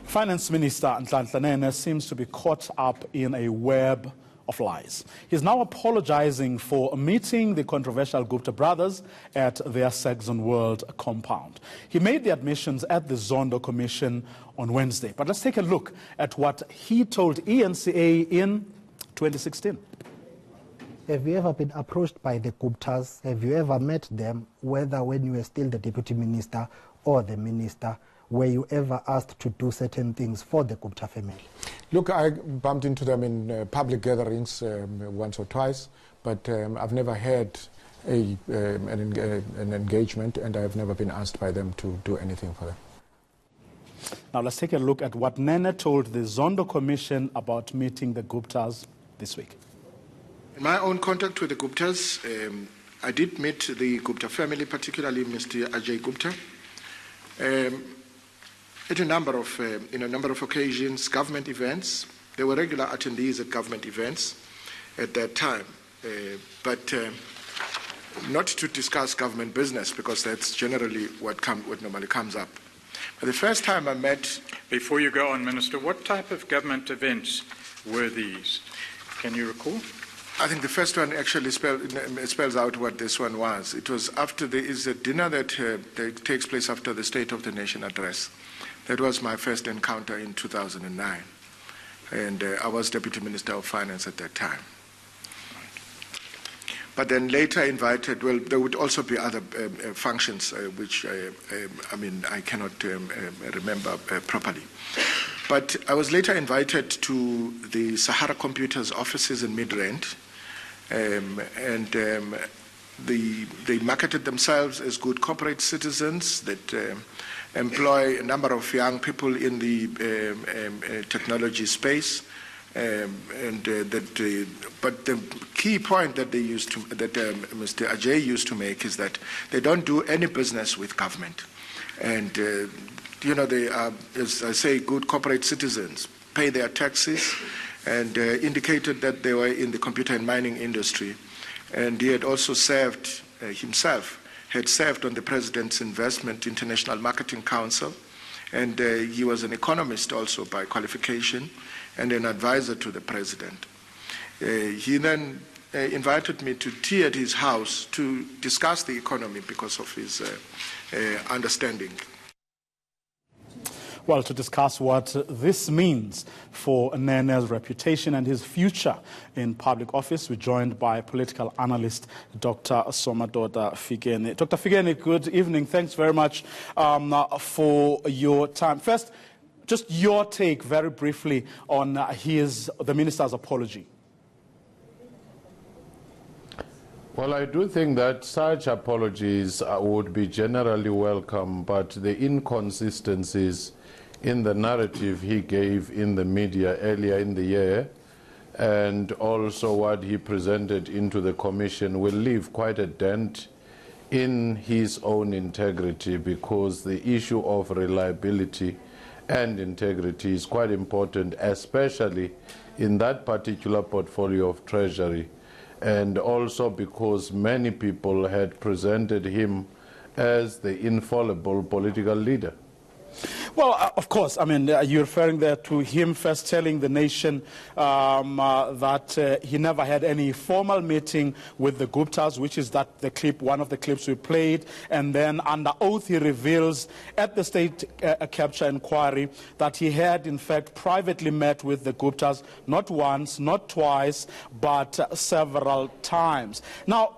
Finance Minister Nhlanhla Nene seems to be caught up in a web of lies. He's now apologizing for meeting the controversial Gupta brothers at their Saxonwold compound. He made the admissions at the Zondo Commission on Wednesday. But let's take a look at what he told ENCA in 2016. Have you ever been approached by the Guptas? Have you ever met them, whether when you were still the deputy minister or the minister? Were you ever asked to do certain things for the Gupta family? Look, I bumped into them in public gatherings once or twice, but I've never had an engagement, and I've never been asked by them to do anything for them. Now let's take a look at what Nene told the Zondo Commission about meeting the Guptas this week. In my own contact with the Guptas, I did meet the Gupta family, particularly Mr. Ajay Gupta. At a number of occasions, government events. There were regular attendees at government events at that time, but not to discuss government business, because that's generally what normally comes up. But the first time I met... Before you go on, Minister, what type of government events were these? Can you recall? I think the first one actually spells out what this one was. It was after is a dinner that takes place after the State of the Nation address. That was my first encounter in 2009, and I was Deputy Minister of Finance at that time. But then later invited, well, there would also be other functions, which I cannot remember properly. But I was later invited to the Sahara Computers offices in Midrand, and they marketed themselves as good corporate citizens that employ a number of young people in the technology space, but the key point that Mr. Ajay used to make is that they don't do any business with government, and they are, as I say, good corporate citizens, pay their taxes, and indicated that they were in the computer and mining industry, and he had also served had served on the President's Investment International Marketing Council, and he was an economist also by qualification and an advisor to the President. He then invited me to tea at his house to discuss the economy because of his understanding. Well, to discuss what this means for Nene's reputation and his future in public office, we're joined by political analyst Dr. Somadoda Fikeni. Dr. Fikeni, good evening. Thanks very much for your time. First, just your take very briefly on the minister's apology. Well, I do think that such apologies would be generally welcome, but the inconsistencies in the narrative he gave in the media earlier in the year, and also what he presented into the commission, will leave quite a dent in his own integrity, because the issue of reliability and integrity is quite important, especially in that particular portfolio of Treasury, and also because many people had presented him as the infallible political leader. Well, of course, I mean, you're referring there to him first telling the nation that he never had any formal meeting with the Guptas, which is one of the clips we played, and then under oath he reveals at the state capture inquiry that he had in fact privately met with the Guptas, not once, not twice, but several times. Now,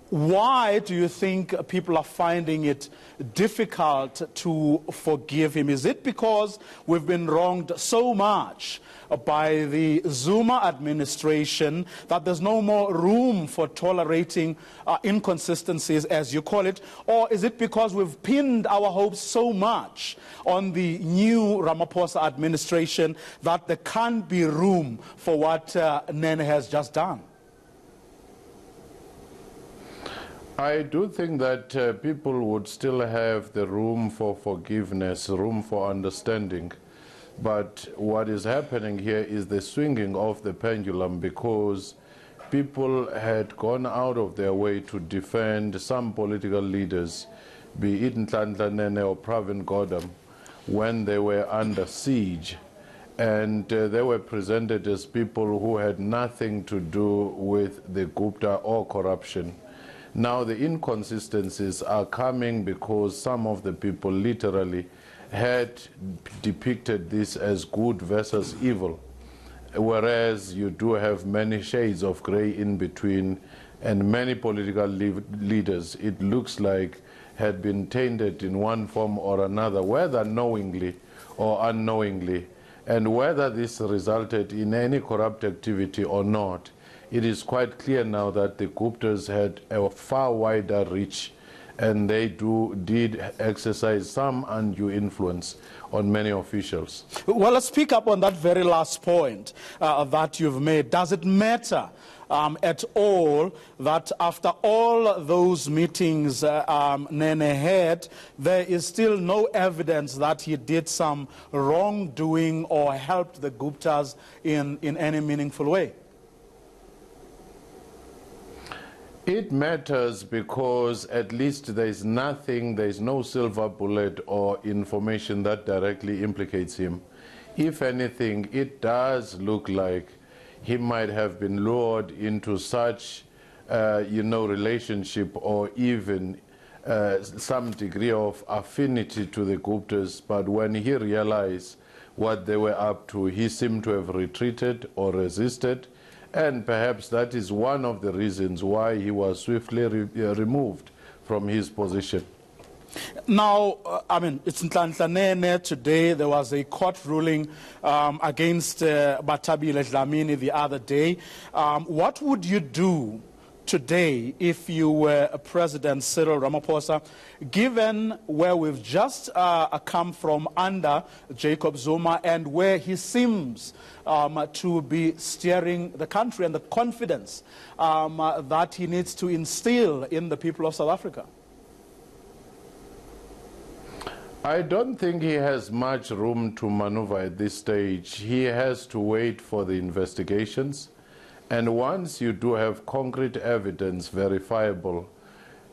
why do you think people are finding it difficult to forgive him? Is it because we've been wronged so much by the Zuma administration that there's no more room for tolerating inconsistencies, as you call it? Or is it because we've pinned our hopes so much on the new Ramaphosa administration that there can't be room for what Nene has just done? I do think that people would still have the room for forgiveness, room for understanding. But what is happening here is the swinging of the pendulum, because people had gone out of their way to defend some political leaders, be it Nhlanhla Nene or Pravin Gordhan, when they were under siege. And they were presented as people who had nothing to do with the Gupta or corruption. Now the inconsistencies are coming because some of the people literally had depicted this as good versus evil, whereas you do have many shades of gray in between, and many political leaders, it looks like, had been tainted in one form or another, whether knowingly or unknowingly. And whether this resulted in any corrupt activity or not, it is quite clear now that the Guptas had a far wider reach, and they did exercise some undue influence on many officials. Well, let's pick up on that very last point that you've made. Does it matter at all that after all those meetings Nene had, there is still no evidence that he did some wrongdoing or helped the Guptas in any meaningful way? It matters because at least there's no silver bullet or information that directly implicates him. If anything, it does look like he might have been lured into such, relationship or even some degree of affinity to the Guptas, but when he realized what they were up to, he seemed to have retreated or resisted. And perhaps that is one of the reasons why he was swiftly removed from his position. Now, it's Nhlanhla Nene. Today there was a court ruling against Batabile Dlamini the other day. What would you do today if you were President Cyril Ramaphosa, given where we've just come from under Jacob Zuma and where he seems to be steering the country and the confidence that he needs to instill in the people of South Africa? I don't think he has much room to maneuver at this stage. He has to wait for the investigations. And once you do have concrete evidence, verifiable,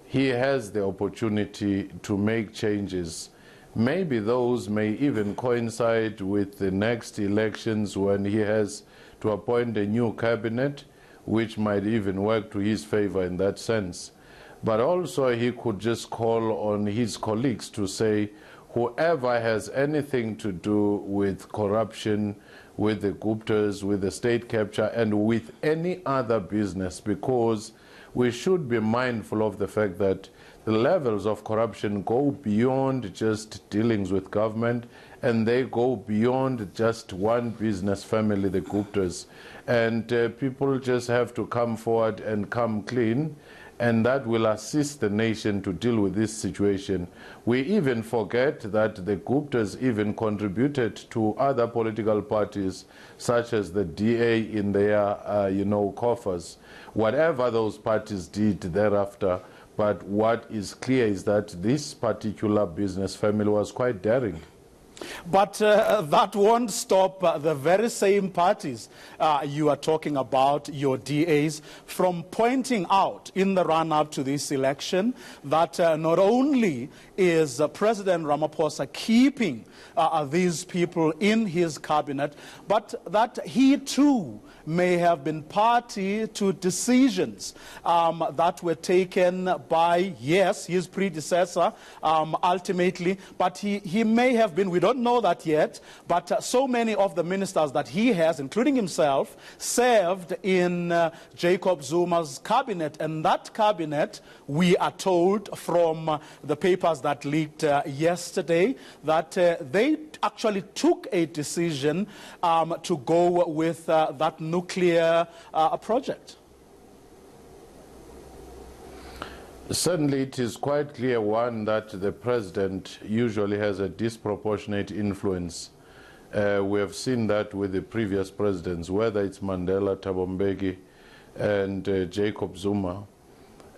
he has the opportunity to make changes. Maybe those may even coincide with the next elections when he has to appoint a new cabinet, which might even work to his favor in that sense. But also he could just call on his colleagues to say, whoever has anything to do with corruption, with the Guptas, with the state capture, and with any other business, because we should be mindful of the fact that the levels of corruption go beyond just dealings with government, and they go beyond just one business family, the Guptas. And people just have to come forward and come clean, and that will assist the nation to deal with this situation. We even forget that the Guptas even contributed to other political parties, such as the DA in their, coffers. Whatever those parties did thereafter, but what is clear is that this particular business family was quite daring. But that won't stop the very same parties you are talking about, your DAs, from pointing out in the run-up to this election that not only is President Ramaphosa keeping these people in his cabinet, but that he too may have been party to decisions that were taken by, yes, his predecessor ultimately, but he may have been, we don't know that yet, but so many of the ministers that he has, including himself, served in Jacob Zuma's cabinet, and that cabinet, we are told from the papers that leaked yesterday, that they actually took a decision to go with that nuclear project. Certainly it is quite clear, one, that the president usually has a disproportionate influence. We have seen that with the previous presidents, whether it's Mandela, Thabo Mbeki, and Jacob Zuma.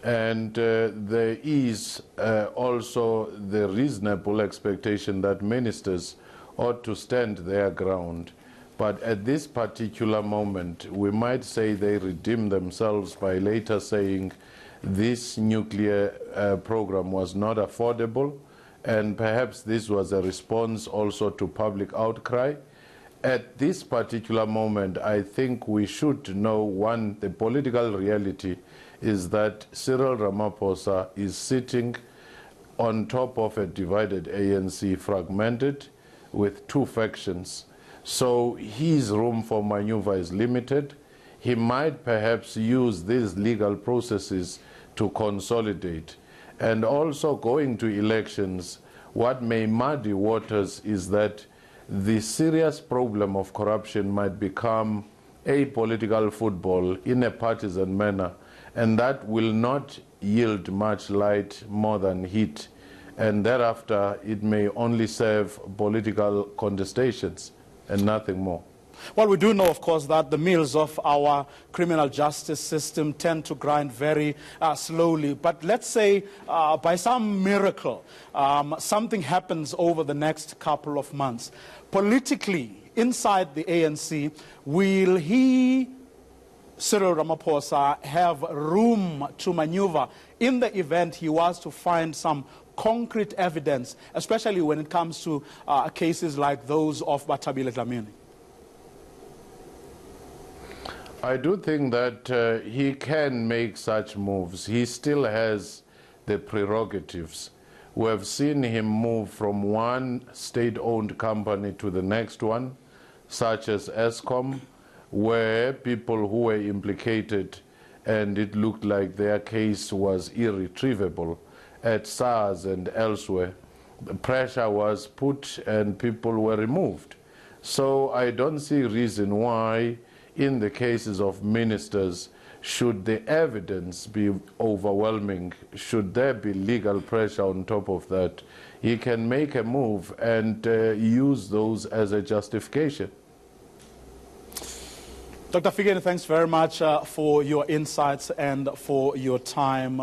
And there is also the reasonable expectation that ministers ought to stand their ground. But at this particular moment, we might say they redeem themselves by later saying this nuclear program was not affordable and perhaps this was a response also to public outcry. At this particular moment, I think we should know, one, the political reality is that Cyril Ramaphosa is sitting on top of a divided ANC, fragmented with two factions. So his room for maneuver is limited. He might perhaps use these legal processes to consolidate. And also going to elections, what may muddy waters is that the serious problem of corruption might become a political football in a partisan manner, and that will not yield much light more than heat. And thereafter, it may only serve political contestations and nothing more. Well, we do know, of course, that the mills of our criminal justice system tend to grind very slowly. But let's say by some miracle, something happens over the next couple of months. Politically, inside the ANC, will he, Cyril Ramaphosa, have room to maneuver in the event he was to find some concrete evidence, especially when it comes to cases like those of Bathabile Dlamini? I do think that he can make such moves. He still has the prerogatives. We have seen him move from one state-owned company to the next one, such as Eskom, where people who were implicated and it looked like their case was irretrievable, at SARS and elsewhere, the pressure was put and people were removed. So I don't see reason why in the cases of ministers, should the evidence be overwhelming, should there be legal pressure on top of that, he can make a move and use those as a justification. Dr. Fikeni, thanks very much for your insights and for your time.